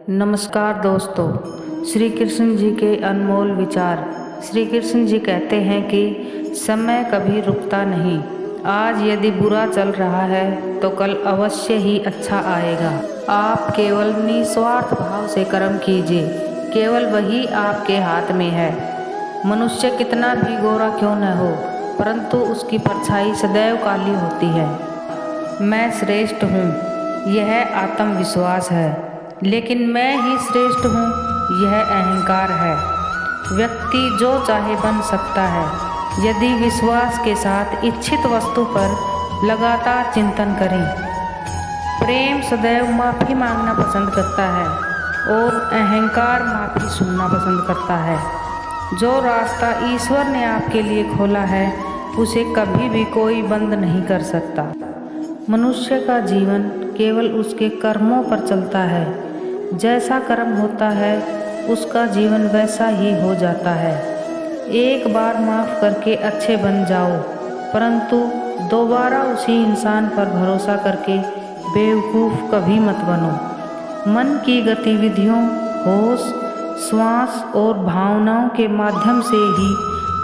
नमस्कार दोस्तों, श्री कृष्ण जी के अनमोल विचार। श्री कृष्ण जी कहते हैं कि समय कभी रुकता नहीं। आज यदि बुरा चल रहा है तो कल अवश्य ही अच्छा आएगा। आप केवल निस्वार्थ भाव से कर्म कीजिए, केवल वही आपके हाथ में है। मनुष्य कितना भी गोरा क्यों न हो, परंतु उसकी परछाई सदैव काली होती है। मैं श्रेष्ठ हूँ, यह आत्मविश्वास है, लेकिन मैं ही श्रेष्ठ हूँ, यह अहंकार है। व्यक्ति जो चाहे बन सकता है, यदि विश्वास के साथ इच्छित वस्तु पर लगातार चिंतन करें। प्रेम सदैव माफ़ी मांगना पसंद करता है और अहंकार माफ़ी सुनना पसंद करता है। जो रास्ता ईश्वर ने आपके लिए खोला है, उसे कभी भी कोई बंद नहीं कर सकता। मनुष्य का जीवन केवल उसके कर्मों पर चलता है। जैसा कर्म होता है, उसका जीवन वैसा ही हो जाता है। एक बार माफ़ करके अच्छे बन जाओ, परंतु दोबारा उसी इंसान पर भरोसा करके बेवकूफ़ कभी मत बनो। मन की गतिविधियों, होश, श्वास और भावनाओं के माध्यम से ही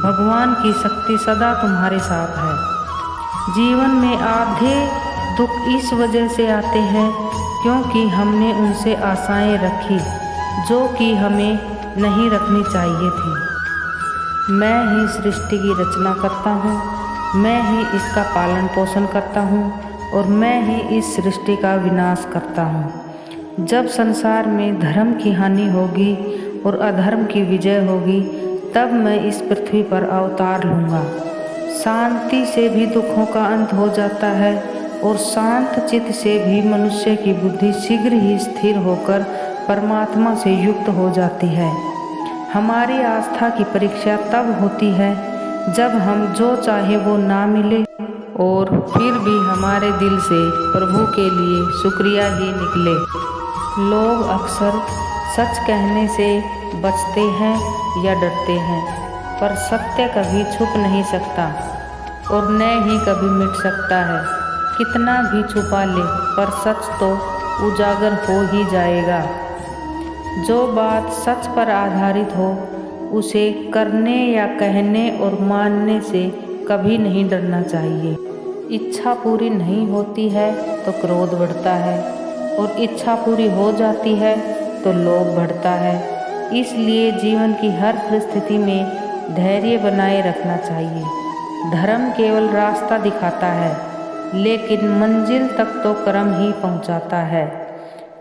भगवान की शक्ति सदा तुम्हारे साथ है। जीवन में आधे दुख इस वजह से आते हैं क्योंकि हमने उनसे आशाएं रखी जो कि हमें नहीं रखनी चाहिए थी। मैं ही सृष्टि की रचना करता हूँ, मैं ही इसका पालन पोषण करता हूँ और मैं ही इस सृष्टि का विनाश करता हूँ। जब संसार में धर्म की हानि होगी और अधर्म की विजय होगी, तब मैं इस पृथ्वी पर अवतार लूँगा। शांति से भी दुखों का अंत हो जाता है और शांत चित्त से भी मनुष्य की बुद्धि शीघ्र ही स्थिर होकर परमात्मा से युक्त हो जाती है। हमारी आस्था की परीक्षा तब होती है जब हम जो चाहे वो ना मिले और फिर भी हमारे दिल से प्रभु के लिए शुक्रिया ही निकले। लोग अक्सर सच कहने से बचते हैं या डरते हैं, पर सत्य कभी छुप नहीं सकता और न ही कभी मिट सकता है। कितना भी छुपा ले, पर सच तो उजागर हो ही जाएगा। जो बात सच पर आधारित हो, उसे करने या कहने और मानने से कभी नहीं डरना चाहिए। इच्छा पूरी नहीं होती है तो क्रोध बढ़ता है और इच्छा पूरी हो जाती है तो लोभ बढ़ता है। इसलिए जीवन की हर परिस्थिति में धैर्य बनाए रखना चाहिए। धर्म केवल रास्ता दिखाता है, लेकिन मंजिल तक तो कर्म ही पहुंचाता है।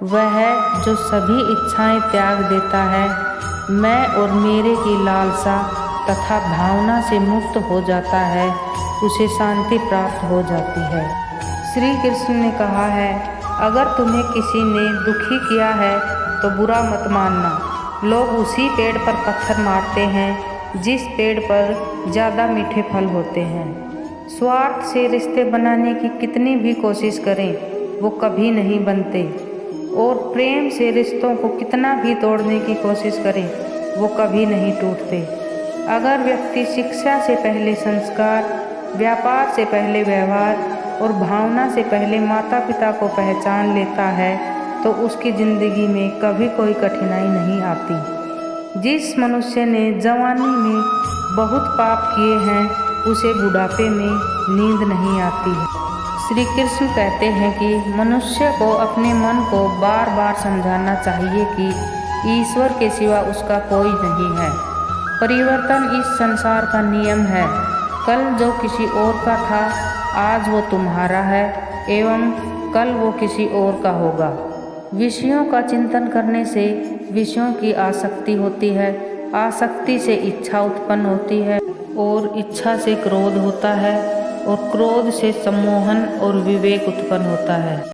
वह जो सभी इच्छाएं त्याग देता है, मैं और मेरे की लालसा तथा भावना से मुक्त हो जाता है, उसे शांति प्राप्त हो जाती है। श्री कृष्ण ने कहा है, अगर तुम्हें किसी ने दुखी किया है तो बुरा मत मानना। लोग उसी पेड़ पर पत्थर मारते हैं जिस पेड़ पर ज़्यादा मीठे फल होते हैं। स्वार्थ से रिश्ते बनाने की कितनी भी कोशिश करें, वो कभी नहीं बनते, और प्रेम से रिश्तों को कितना भी तोड़ने की कोशिश करें, वो कभी नहीं टूटते। अगर व्यक्ति शिक्षा से पहले संस्कार, व्यापार से पहले व्यवहार और भावना से पहले माता पिता को पहचान लेता है, तो उसकी ज़िंदगी में कभी कोई कठिनाई नहीं आती। जिस मनुष्य ने जवानी में बहुत पाप किए हैं, उसे बुढ़ापे में नींद नहीं आती है। श्री कृष्ण कहते हैं कि मनुष्य को अपने मन को बार बार समझाना चाहिए कि ईश्वर के सिवा उसका कोई नहीं है। परिवर्तन इस संसार का नियम है। कल जो किसी और का था, आज वो तुम्हारा है एवं कल वो किसी और का होगा। विषयों का चिंतन करने से विषयों की आसक्ति होती है, आसक्ति से इच्छा उत्पन्न होती है और इच्छा से क्रोध होता है और क्रोध से सम्मोहन और विवेक उत्पन्न होता है।